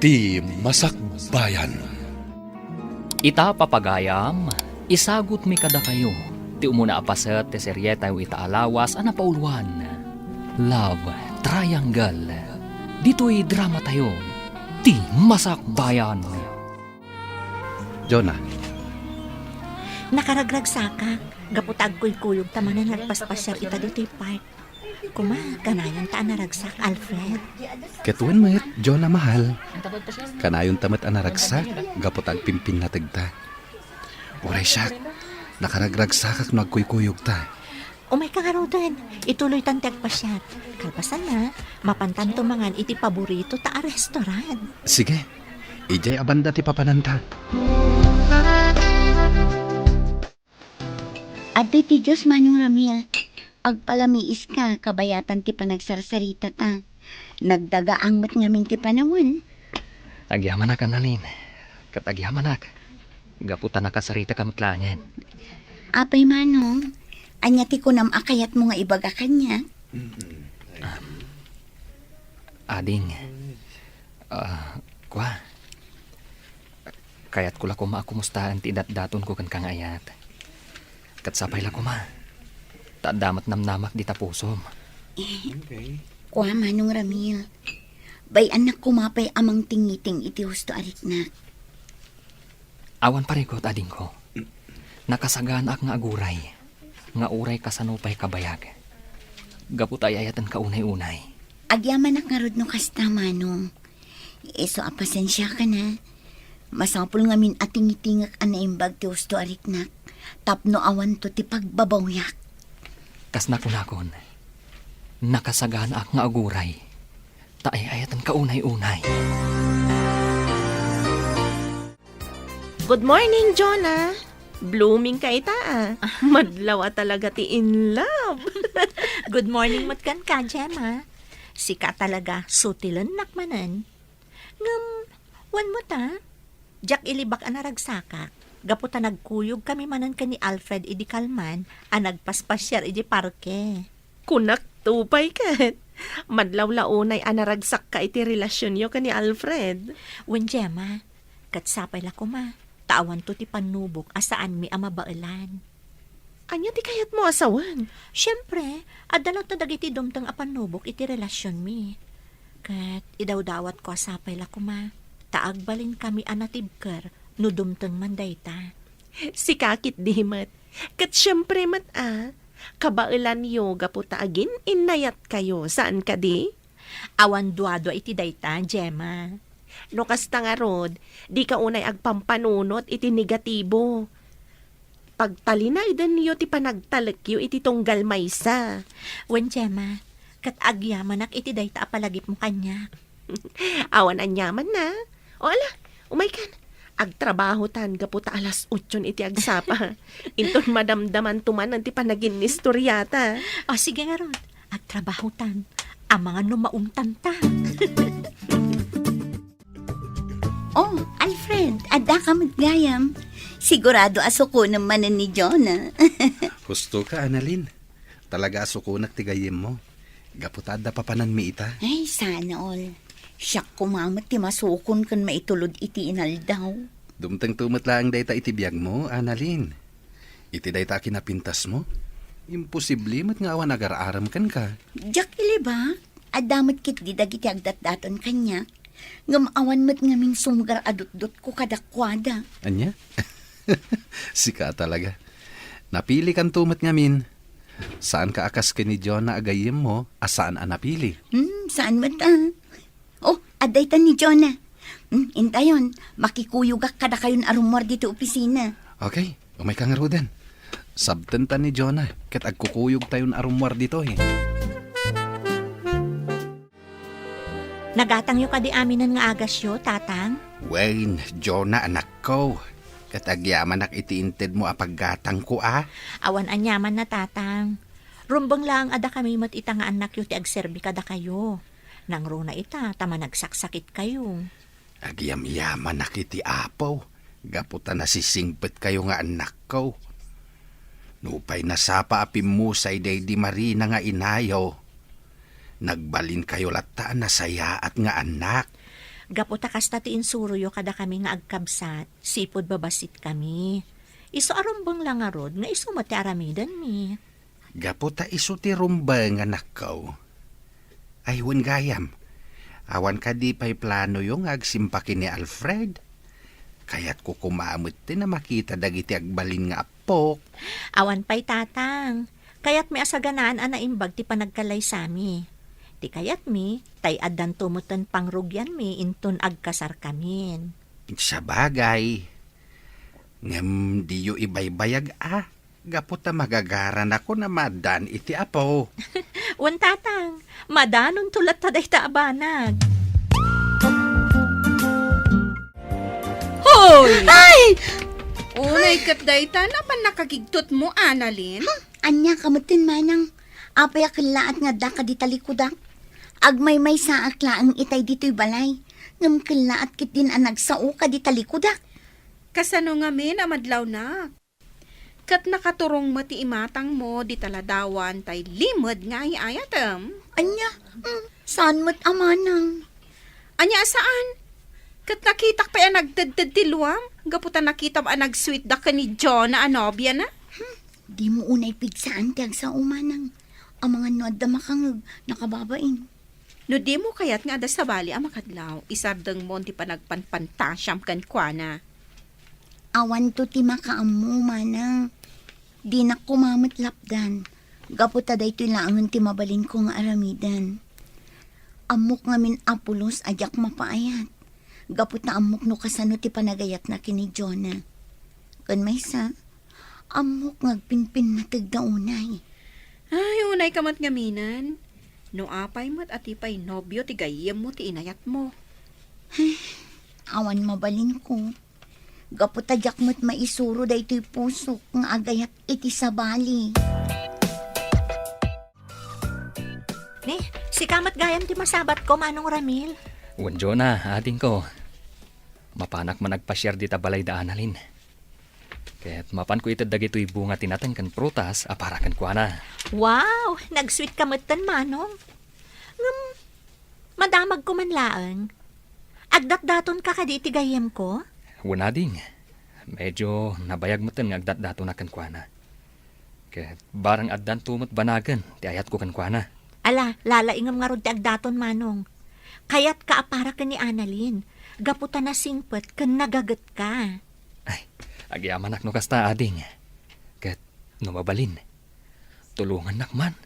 Ti Masakbayan. Ita papagayam, isagot mi kada kayo. Ti umuna apaset ti serye tayo itaalawas ana pauluan. Love Triangle. Dito'y drama tayo. Ti Masakbayan. Jonah, Nakaragrag saka, gaputag ko'y kuyog tamanan nagpaspasyar ita dito'y park. Kuma, kanayon ta naragsak, Alfred. ketuin met, Jonah mahal. Kanayon tamat anaragsak, gapot agpimpin na tagta. Uray siya, nakaragragsakak no agkuykuyog ta. Umay ka nga raw din, ituloy tang tagpasyar. Kalpasan na, mapantan tumangan iti paborito ta a restaurant. Sige, ijay abanda ti papananta. Ate ti Diyos Manong Ramil, agpalamiis ka, kabayatan ti panagsarsarita ta. Nagdagaang mat ngamin ti panawon. Agyaman ka nalin. Katagyaman ak. Gaputan nakasarita ka matlangan. Apay Manong, anya ti kunam akayat mo nga ibaga kanya. Ading. Kwa. Kayat ko la ko maakumustahan ti daton ko kan kangayat. Katsapay la ko ma. Taadamat namnamak di tapusom. Kwa Manong Ramil, bay anak kumapay amang tingiting iti husto ariknak. Awan parikot ading ko. Nakasagaan ak nga aguray. Nga uray kasanupay kabayag. Gaput ay ayatan ka unay-unay. Agyaman ak nga rod no kasta Manong. Eso apasensya ka na. Masapul ngamin ating-itingak anaimbag ti husto ariknak. Tapno awan to ti pagbabawyak. Kas nakunakon. Nakasagaan ak nga aguray. Taay ayatan ka unay-unay. Good morning, Jonah. Blooming ka ita Madlaw talaga ti in love. Good morning matkan ka, Gemma. Sika talaga, sutilan nakmanan. Ngam, wan mo ta? Jack ilibak ang naragsakak. Gaputa nagkuyog kami manan ka ni Alfred idi Kalman a nagpaspasyar idi parke. Kunak tupay kat. Madlaw launay anaragsak ka iti relasyon yo ka ni Alfred. Wen Gemma, katsapay la ko ma. Tawan to ti panubok asaan mi amabailan. Anya ti kayat mo asawan? Siyempre, adalot na dagiti dumtang apanubok iti relasyon mi. Kat idaw-dawat ko asapay la ko ma. Taagbalin kami anatibker no dumtang mandayta. Si kakit di mat. Kat syempre mat kabailan yo gaputa agin inayat kayo. Saan ka di? Awan duado iti dayta, Gemma. No kasta nga rod, di ka unay agpampanunot iti negatibo. Pagtalinay din niyo ti panagtalakyo iti tunggal maysa. Wen Gemma, kat agyaman ak iti dayta apalagip mo kanya. Awan anyaman na. O ala, umay kan. Agtrabaho tan gaputa alas 8 iti agsapa. Inton madamdaman tuman ti panagin ni storyata. O sige nga rod, agtrabaho tan. Ang mga numauntan ta. Oh, Alfred, adda ka magayam. Sigurado asuko naman ni Jonah. Husto ka, Annalyn. Talaga asukunak tigayim mo. Gaputada papanan mi ita. Ay, sana all. Siyak kumamat ti masukon kan maitulod iti inaldaw. Dumtang tumatlaang dayta iti biyag mo, Annalyn. Iti dayta kinapintas mo. Imposible mat nga awan agar-aram kan ka. Jack iliba, adamat kit di dagiti agdat-daton kanya. Ngamawan mat ngaming sumgar adut-dut ko kadakwada. Anya? Sika talaga. Napili kan tumat ngamin. Saan ka akas ka ni Jonah agayim mo, asaan napili? Saan mat Oh, aday ta ni Jonah. Intayon, makikuyugak kada kayon arumor dito opisina. Okay, umay kang rudan. Sabten ta ni Jonah, kat agkukuyog tayon arumwar dito eh. Nagatang yu ka di aminan nga agasyo, tatang? Wayne, Jonah anak ko. Katagyaman nak itiinted mo apaggatang ko Awan anyaman na, tatang. Rumbang lang ada kami mat ita nga anak yu ti agserbi kada kayo. Nang runa ita, tama nagsaksakit kayo. Agyam-yaman nak iti apaw. Gaputa nasisingpet kayo nga anak ko. Nupay nasapa apim mo sa iday di Marina nga inayaw. Nagbalin kayo lataan na saya at nga anak. Gaputa kasta ti insuruyo kada kami nga agkabsat, sipod babasit kami. Iso arumbang lang nga rod, nga iso mati aramidan mi. Gaputa iso ti rumba nga nakaw. Ay, wan gayam. Awan ka di pa'y plano yung agsimpakin ni Alfred. Kaya't ko kumamot ti na makita dagiti agbalin nga apok. Awan pa'y tatang, kayat mi asaganaan anaimbag ti panagkalay sami. Ti kayat mi, tay adan tumutan pangrugyan mi inton agkasar kamin. Sa bagay. Ngam di yo ibaybayag Gaputa magagaran ako na madan iti apo. Wan tatang, madanon tulat taday taabanag. Hoy! Ay! Unay kat dayta naman nakagigtot mo, Annalyn. Anya kamutin manang. Apay akilaat nga da ka di talikudak. Agmay-may sa akla ang itay dito'y balay. Ngam kilaat kit din ang nagsao ka di talikudak. Kasano nga min amadlaw na. Kat nakaturong mati imatang mo di taladawan tay limod nga ayatam. Anya, saan mo't amanang? Anya saan? Kat nakitak pa yan nagdadad tiluam. Gaputan nakita ba nag-sweet da ka ni John na anobya na? Di mo unay pigsaan tiyag sa umanang. Ang mga nuad da makangag nakababain. No di mo kayat nga da sa bali ang makadlaw. Isardang mo ti pa nagpanpantasyam kan kwa na. Awan to ti makaamu manang. Di na kumamot lapdan. Gaputa day to'y laangan ti mabalin ko nga aramidan. Amok ngamin apulos ajak mapaayat. Gaputa amok no kasano ti panagayat na kini Jonah. Kan may sa, amok ngagpinpin na tigdaunay. Ay, unay kamat ngaminan. No apay mo't atipay nobyo ti gayem mo ti inayat mo. Awan mabalin ko. Gaputa jak mo't maisuro day to'y pusok nga agayat iti sa bali. Ni, si kamat gayam ti masabat ko, Manong Ramil. Wanjo na, ating ko. Mapanak man nagpasyar di tabalay da Annalyn. Kaya't mapan ko itad dagito'y bunga tinatan kan prutas, aparakan ko na. Wow, nag-sweet kamutan, Manong. Madamag ko man laang. Agdat-daton ka kaditi gayam ko? Wanading, medyo nabayag mo tan nga agdat-dato na kankwana. Kaya barang addan tumot banagan, ti ayat ko kankwana. Ala, lalaingam nga rod ti agdaton, Manong. Kayat ka apara ka ni Annalyn. Gaputa na singpet kan nagagat ka. Ay, agyamanak no kasta ading. Kat numabalin. Tulungan nakman.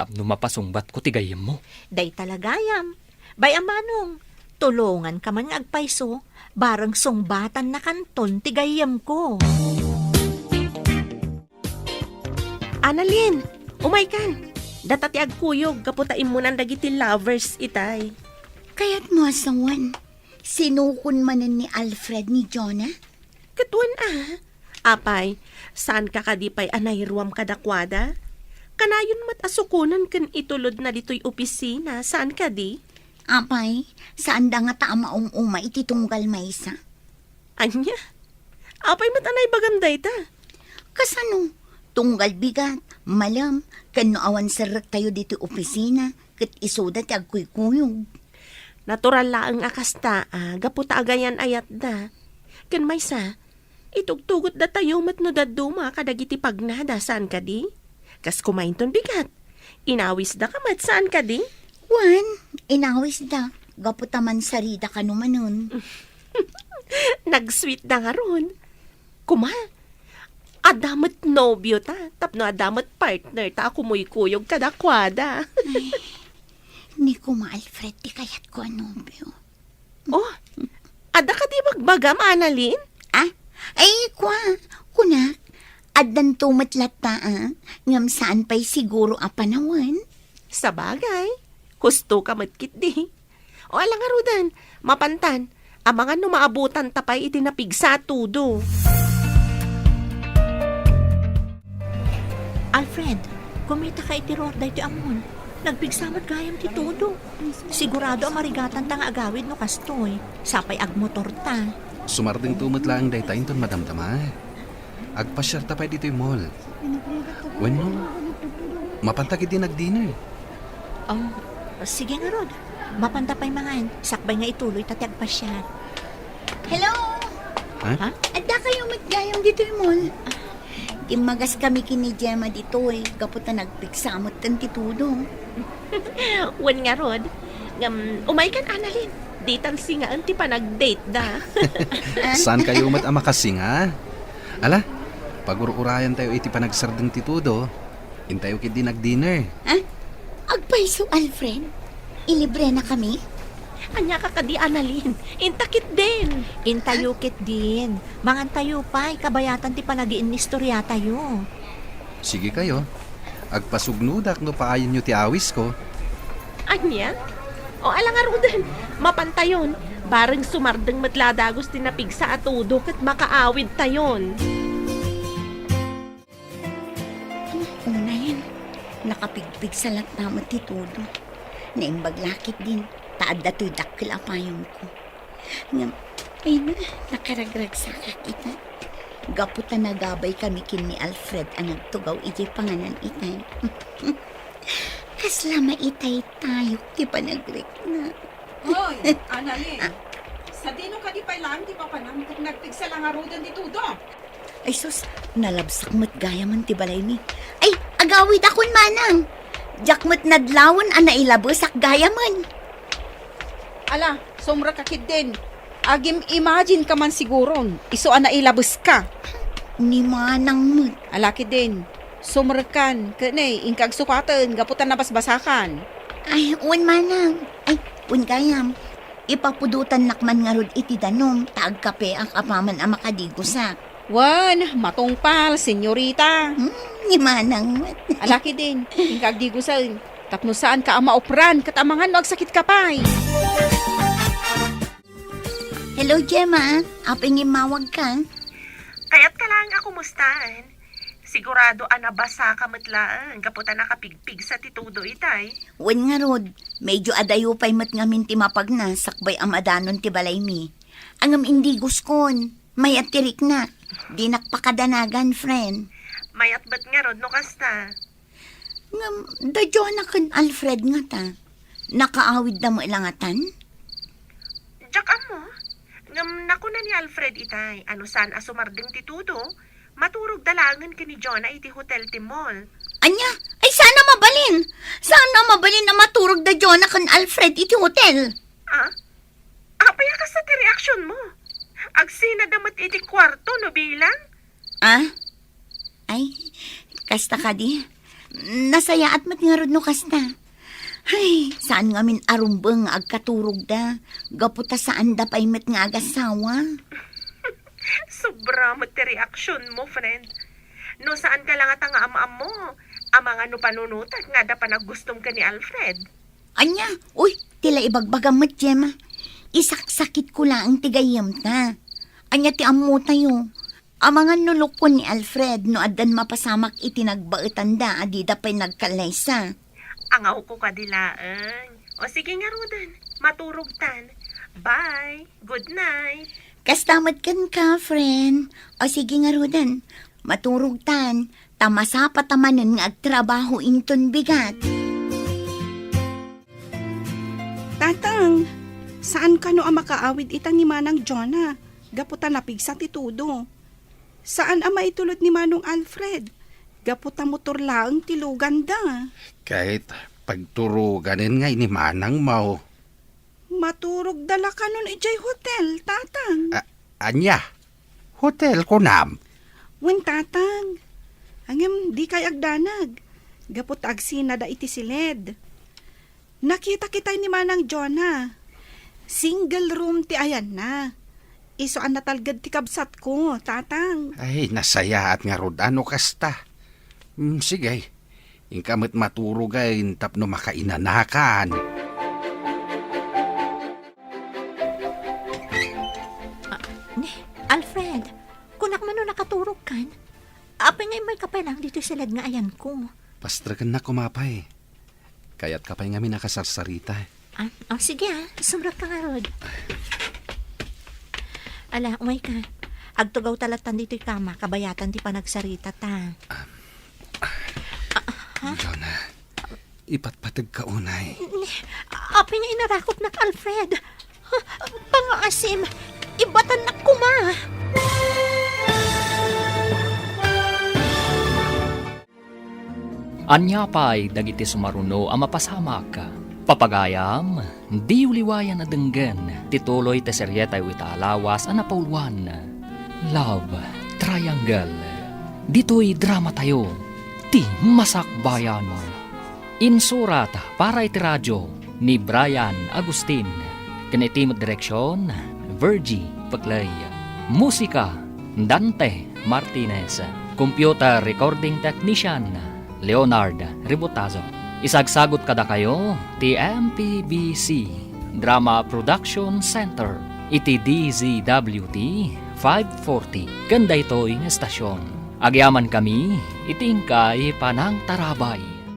Tapno mapasungbat ko ti gayem mo. Day talagayam. Bayam, Manong. Tulungan ka man nga agpayso. Barang sungbatan na kanton ti gayam ko. Annalyn, umay kan. Datati agkuyog, kaputain mo ng dagiti lovers itay. Kaya't mo asawan, sinukon manan ni Alfred ni Jonah? Katuan Apay, saan ka kadipay anayruam kadakwada? Kanayon mat asukunan kan itulod na dito'y opisina, saan ka di? Apay, saan da nga taamaong uma ititunggal maysa? Anya? Apay mat anay bagamday ta. Kasano? Tunggal bigat, malam, kano awan sarak tayo dito opisina, kat isoda ti agkuykuyog. Natural laang akasta, gaputa agayan ayat da. Kan maysa, itugtugot da tayo mat no daduma kadagiti pagnada, saan ka di? Kas kumainton bigat. Inawis da ka mat, saan ka di? Wan, inawis da, gaputa man sarida ka numanon. Nag-sweet na nga ron. Kuma, adamat nobyo ta, tapno adamat partner ta, kumuy-kuyog kadakwada. Ni kuma Alfred, di kayat ko anobyo. Oh, ada ka di magbagam, Annalyn? Ay, kunak, adan tumatlat ta, ngam saan pa'y siguro apanawan. Sa bagay, husto ka matkit di. O alang arudan, mapantan, ang mga numaabutan tapay itinapig sa tudo. Alfred, kumita ka itiror dahi ti amon. Nagpigsamad gayam ti todo. Sigurado ang marigatan tang agawid no kastoy. Sapay agmotor ta. Sumarding tumot lang day tainton madamdama. Agpasyar tapay dito'y mall. Bueno, mapantagid din nagdinner. Oh, sige nga rod. Mapantapay mangan. Sakbay nga ituloy tatag pa siya. Hello? Ha? Ha? Adda kayo matgayam dito mall. Imagas kami kini Gemma dito Gapot na nagpiksamot ng titudo. Wan nga rod. Umay kan Annalyn. Di talsi nga anti pa nag-date da. Saan kayo mat makasinga? Ala, pag-ururayan tayo iti panagsardeng titudo. Intayo kit di nag-dinner. Agpaiso, Alfred. Ilibre na kami? Anya ka kadi Annalyn. Intakit din. Intayukit din. Mangan tayo pa, kabayatan ti panagiin ni istorya tayo. Sige kayo. Agpasugnudak no paayon nyo ti awis ko. Anya? O alang nga rodan. Mapantayon. Bareng sumardeng matladagos tinapig sa atudo kat makaawid tayon. Una yan. Nakapigpig sa latnamat titudo. Naimbaglakit din. Taad na to'y dakil apayong ko. Ay na, nakaragrag sa kakita. Gaputa na gabay kami kin ni Alfred ang nagtugaw iti panganan itay. Kaslama itay tayo, di pa nagrek na. Hoy, Annalyn. Sa dino ka di pa lang, di pa panang kung nagpigsa lang arudan di tudo. Ay sus, nalabsak mo't gaya man ti balay ni. Ay, agawid akon manang. Jakmat nadlawan ana ilabusak gaya man. Ala, sumra ka kid din. Agim imagine ka man siguron. Iso ana ilabas ka. Ni manang mo't. Ala kid din. Sumra kan. Kanay, ingkag sukatan. Gaputan na basbasakan. Ay, un manang. Ay, un gayam. Ipapudutan nakman nga rod iti danom. Taag kape ang apaman ang makadigusak. Wan, matungpal, senyorita. Ni manang mo't. Ala kid din. Ingkag di gusan. Tapno saan ka ang maopran. Katamangan no agsakit ka pa'y. Hello, Gemma. Aping imawag ka. Kaya't ka lang ako mustaan. Sigurado anabasa ka matlaan. Kaputa nakapigpig sa titudo itay. Wen nga rod, medyo adayo pa'y mat nga minti mapagna, sakbay am adanon ti balay mi. Angam indi guskon, may atirik na. Di nakpakadanagan, friend. Mayat ba't nga rod no kasta? Ngam, da Jonakan Alfred nga ta. Nakaawid na mo ilangatan? Jack mo? Ngam naku na ni Alfred itay. Ano saan asumardeng titudo? Maturog dalangan ka ni Jonah iti hotel ti mall. Anya, ay sana mabalin. Sana mabalin na maturog da Jonakan Alfred iti hotel. Ah? Apaya ka sa ti reaksyon mo. Agsina damat iti kwarto no bilang? Ah? Ay, kasta ka di. Nasaya at matngarod no kasta. Ay, saan nga min arumbeng agkaturog da. Gaputa saan da pa'y met nga agasawa. Sobra mo ti reaksyon mo, friend. No saan ka lang at ang amaam mo? Amang ano panunutak nga da pa naggustom ka ni Alfred. Anya, uy, tila ibagbagam mat, Gemma. Isaksakit ko lang ang tigayam ta. Anya ti ammo tayo. Amangan nulok ko ni Alfred no adan mapasamak itinagbaetan da adida pa'y nagkalaysa. Angaw ko kadilaan. O sige nga Rodan, maturog tan. Bye, good night. Kastamat kan ka, friend. O sige nga Rudan, maturog tan. Tamasa patamanan nga agtrabaho inton bigat. Tatang, saan ka no ang makaawid itang ni Manang Jonah? Gaputan na pigsa titudo. Saan ang maitulot ni Manong Alfred? Gaputa motor lang tilugan da. Kahit pagturuganin nga ni Manang Mau. Maturog dala ka nun ijay hotel, tatang. Anya, hotel ko nam. Wen tatang. Hangem di kay agdanag. Gapot agsina da iti silid. Nakita kitay ni Manang Jonah. Single room ti ayan na. Iso ang natalgad ti kabsat ko, tatang. Ay, nasaya at nga rod ano kasta. Sige, ingkamit maturugayin tapno makainanakan. Alfred, kunak man no nakaturog kan. Apay ngay may kapay lang dito silad nga ayan ko. Pastragan na kumapay. Kaya't kapay nga minakasarsarita. Sige sumrat ka nga rod. Ala, umay ka. Agtugaw talatan dito kama, kabayatan ti panagsarita ta. Ikaw na, ipatpatag ka unay. Apay nga inarakot na Alfred. Pangaasim, ibatan na kuma. Anya pa'y dagiti sumaruno ang mapasamak. Papagayam, di uliwayan na denggen, tituloy te seryeta yu itaalawas ang napauluan. Love Triangle. Dito'y drama tayo, ti masakbayan. Insurat para iti radyo ni Brian Agustin. Kanitimot direksyon, Virgie Paclay. Musika, Dante Martinez. Computer recording technician, Leonard Ributazo. Isagsagot kada kayo, TMPBC Drama Production Center, iti DZWT 540. Ganda ito'y estasyon. Agyaman kami, itingkay panang tarabay.